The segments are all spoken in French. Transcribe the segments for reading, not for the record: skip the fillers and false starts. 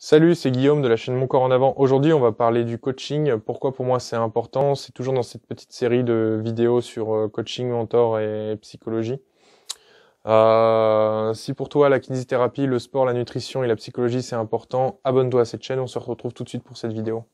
Salut, c'est Guillaume de la chaîne Mon Corps en Avant. Aujourd'hui, on va parler du coaching. Pourquoi pour moi c'est important? C'est toujours dans cette petite série de vidéos sur coaching, mentor et psychologie. Si pour toi la kinésithérapie, le sport, la nutrition et la psychologie c'est important, abonne-toi à cette chaîne. On se retrouve tout de suite pour cette vidéo.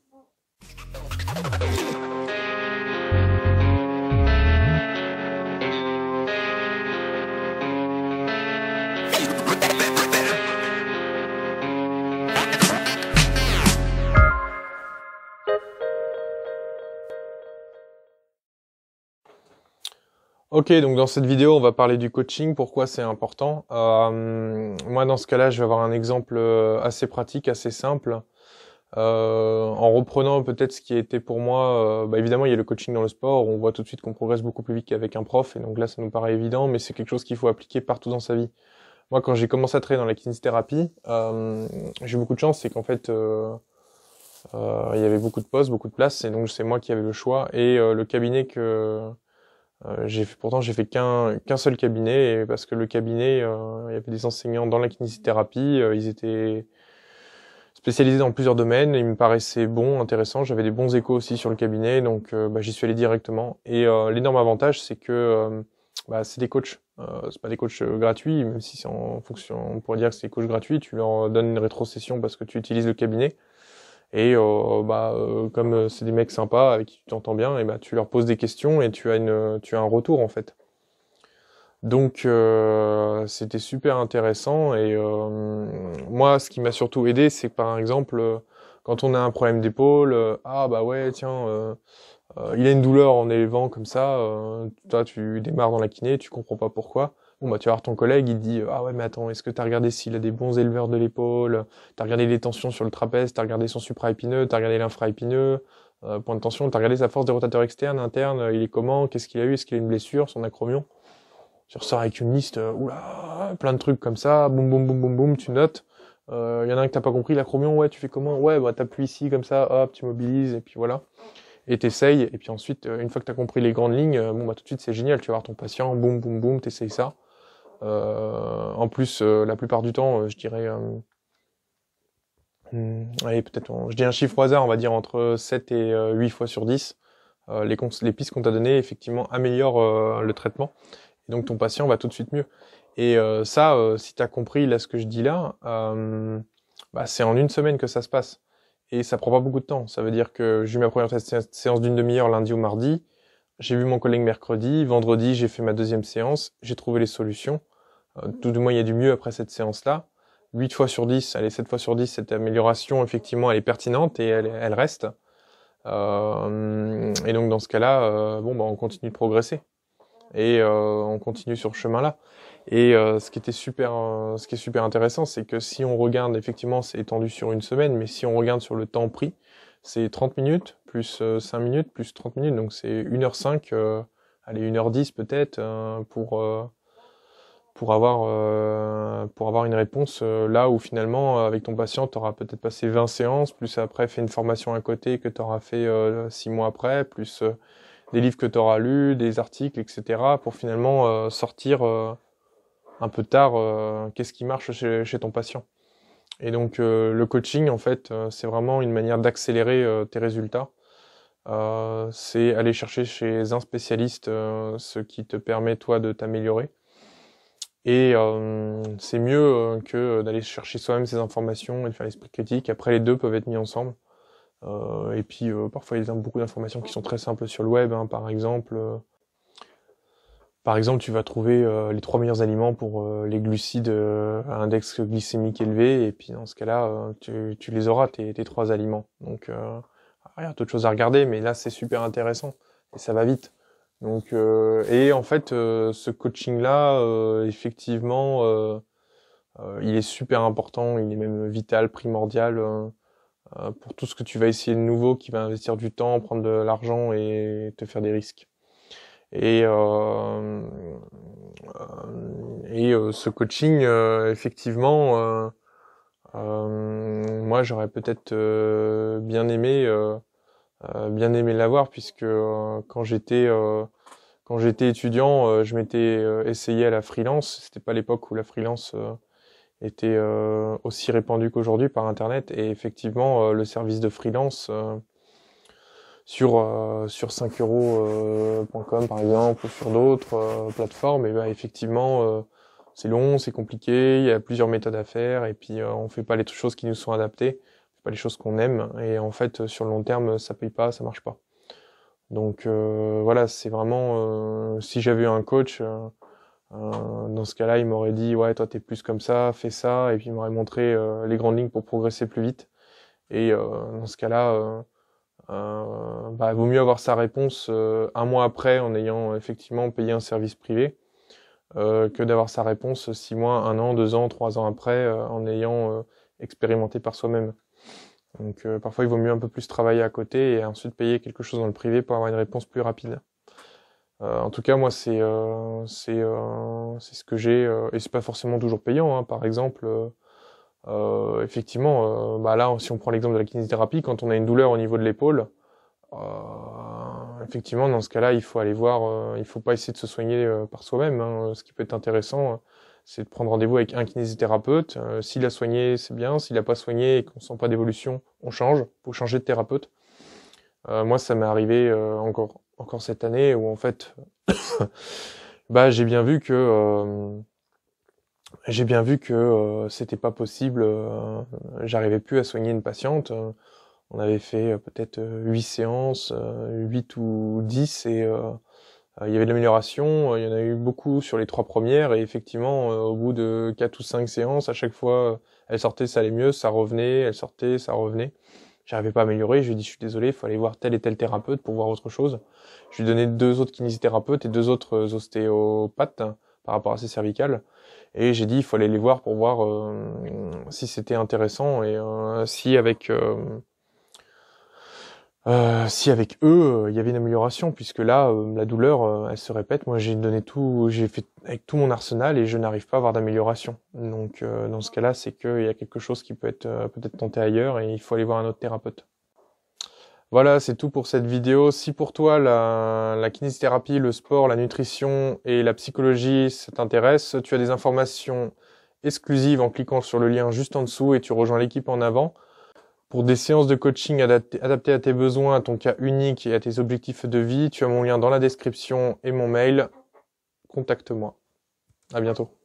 Ok, donc dans cette vidéo, on va parler du coaching, pourquoi c'est important. Moi, dans ce cas-là, je vais avoir un exemple assez pratique, assez simple. En reprenant peut-être ce qui a été pour moi, évidemment, il y a le coaching dans le sport, on voit tout de suite qu'on progresse beaucoup plus vite qu'avec un prof, et donc là, ça nous paraît évident, mais c'est quelque chose qu'il faut appliquer partout dans sa vie. Moi, quand j'ai commencé à travailler dans la kinésithérapie, j'ai eu beaucoup de chance, c'est qu'en fait, il y avait beaucoup de postes, beaucoup de places, et donc c'est moi qui avais le choix, et le cabinet que pourtant j'ai fait qu'un seul cabinet, et parce que le cabinet, il y avait des enseignants dans la kinésithérapie, ils étaient spécialisés dans plusieurs domaines, ils me paraissaient bons, intéressants, j'avais des bons échos aussi sur le cabinet, donc j'y suis allé directement. Et l'énorme avantage, c'est que c'est des coachs, c'est pas des coachs gratuits, même si c'est en fonction, on pourrait dire que c'est des coachs gratuits, tu leur donnes une rétrocession parce que tu utilises le cabinet. Et comme c'est des mecs sympas avec qui tu t'entends bien, et tu leur poses des questions et tu as un retour en fait. Donc c'était super intéressant et moi ce qui m'a surtout aidé c'est que par exemple quand on a un problème d'épaule, ah bah ouais tiens il a une douleur en élevant comme ça, toi tu démarres dans la kiné, tu comprends pas pourquoi. Bon bah tu vas voir ton collègue, il dit ah ouais mais attends, est-ce que t'as regardé s'il a des bons éleveurs de l'épaule, t'as regardé les tensions sur le trapèze, t'as regardé son supraépineux, t'as regardé l'infraépineux, point de tension, t'as regardé sa force des rotateurs externes, internes, il est comment, qu'est-ce qu'il a eu, est-ce qu'il a une blessure, son acromion. Tu ressors avec une liste, oula, plein de trucs comme ça, boum boum boum boum boum, tu notes. Y en a un que t'as pas compris, l'acromion, ouais tu fais comment, ouais bah t'appuies ici comme ça, hop tu mobilises et puis voilà. Et t'essayes, et puis ensuite, une fois que t'as compris les grandes lignes, tout de suite c'est génial, tu vas voir ton patient, boum boum boum, t'essayes ça. En plus, la plupart du temps, je dirais, allez peut-être, je dis un chiffre au hasard, on va dire entre 7 et 8 fois sur 10, les pistes qu'on t'a données effectivement améliorent le traitement, et donc ton patient va tout de suite mieux. Et ça, si t'as compris là ce que je dis là, c'est en une semaine que ça se passe. Et ça prend pas beaucoup de temps. Ça veut dire que j'ai eu ma première séance d'une demi-heure lundi ou mardi. J'ai vu mon collègue mercredi. Vendredi, j'ai fait ma deuxième séance. J'ai trouvé les solutions. Tout du moins, il y a du mieux après cette séance-là. 8 fois sur 10, allez, 7 fois sur 10, cette amélioration, effectivement, elle est pertinente et elle reste. Et donc, dans ce cas-là, on continue de progresser. Et on continue sur ce chemin-là. Et ce qui est super intéressant, c'est que si on regarde, effectivement, c'est étendu sur une semaine, mais si on regarde sur le temps pris, c'est 30 minutes, plus 5 minutes, plus 30 minutes, donc c'est 1h05, allez, 1h10 peut-être, pour avoir une réponse là où finalement, avec ton patient, tu auras peut-être passé 20 séances, plus après fait une formation à côté que tu auras fait 6 mois après, plus des livres que tu auras lus, des articles, etc., pour finalement sortir un peu tard qu'est-ce qui marche chez ton patient. Et donc le coaching, en fait, c'est vraiment une manière d'accélérer tes résultats. C'est aller chercher chez un spécialiste ce qui te permet, toi, de t'améliorer. Et c'est mieux que d'aller chercher soi-même ces informations et de faire l'esprit critique. Après, les deux peuvent être mis ensemble. Et puis parfois il y a beaucoup d'informations qui sont très simples sur le web, hein, par exemple tu vas trouver les 3 meilleurs aliments pour les glucides à index glycémique élevé, et puis dans ce cas-là tu les auras tes 3 aliments. Donc il y a d'autres choses à regarder, mais là c'est super intéressant et ça va vite. Donc et en fait ce coaching là effectivement il est super important, il est même vital, primordial pour tout ce que tu vas essayer de nouveau, qui va investir du temps, prendre de l'argent et te faire des risques. Et ce coaching, effectivement, moi j'aurais peut-être bien aimé l'avoir, puisque quand j'étais étudiant, je m'étais essayé à la freelance. C'était pas l'époque où la freelance était aussi répandu qu'aujourd'hui par Internet. Et effectivement, le service de freelance sur 5euros.com par exemple, ou sur d'autres plateformes, et ben effectivement, c'est long, c'est compliqué, il y a plusieurs méthodes à faire, et puis on fait pas les choses qui nous sont adaptées, on fait pas les choses qu'on aime, et en fait sur le long terme ça paye pas, ça marche pas. Donc voilà, c'est vraiment si j'avais eu un coach dans ce cas-là, il m'aurait dit ouais toi t'es plus comme ça, fais ça, et puis il m'aurait montré les grandes lignes pour progresser plus vite. Et dans ce cas-là, bah, vaut mieux avoir sa réponse un mois après en ayant effectivement payé un service privé que d'avoir sa réponse 6 mois, 1 an, 2 ans, 3 ans après en ayant expérimenté par soi-même. Donc parfois il vaut mieux un peu plus travailler à côté et ensuite payer quelque chose dans le privé pour avoir une réponse plus rapide. En tout cas moi c'est ce que j'ai et c'est pas forcément toujours payant, hein. Par exemple effectivement bah là si on prend l'exemple de la kinésithérapie, quand on a une douleur au niveau de l'épaule, effectivement dans ce cas-là il faut aller voir, il faut pas essayer de se soigner par soi-même, hein. Ce qui peut être intéressant c'est de prendre rendez-vous avec un kinésithérapeute. S'il a soigné, c'est bien. S'il a pas soigné et qu'on sent pas d'évolution, on change. Faut changer de thérapeute. Moi, ça m'est arrivé encore cette année où en fait, bah j'ai bien vu que c'était pas possible. J'arrivais plus à soigner une patiente. On avait fait peut-être 8 séances, 8 ou 10 et il y avait de l'amélioration, il y en a eu beaucoup sur les 3 premières et effectivement, au bout de 4 ou 5 séances, à chaque fois, elle sortait, ça allait mieux, ça revenait, elle sortait, ça revenait. J'arrivais pas à améliorer, je lui ai dit je suis désolé, il faut aller voir tel et tel thérapeute pour voir autre chose. Je lui ai donné 2 autres kinésithérapeutes et 2 autres ostéopathes par rapport à ses cervicales. Et j'ai dit il faut aller les voir pour voir si c'était intéressant et si avec eux, il y avait une amélioration, puisque là, la douleur, elle se répète. Moi, j'ai donné tout, j'ai fait avec tout mon arsenal et je n'arrive pas à avoir d'amélioration. Donc, dans ce cas-là, c'est qu'il y a quelque chose qui peut être peut-être tenté ailleurs et il faut aller voir un autre thérapeute. Voilà, c'est tout pour cette vidéo. Si pour toi, la kinésithérapie, le sport, la nutrition et la psychologie, ça t'intéresse, tu as des informations exclusives en cliquant sur le lien juste en dessous et tu rejoins l'équipe en avant. Pour des séances de coaching adaptées à tes besoins, à ton cas unique et à tes objectifs de vie, tu as mon lien dans la description et mon mail. Contacte-moi. À bientôt.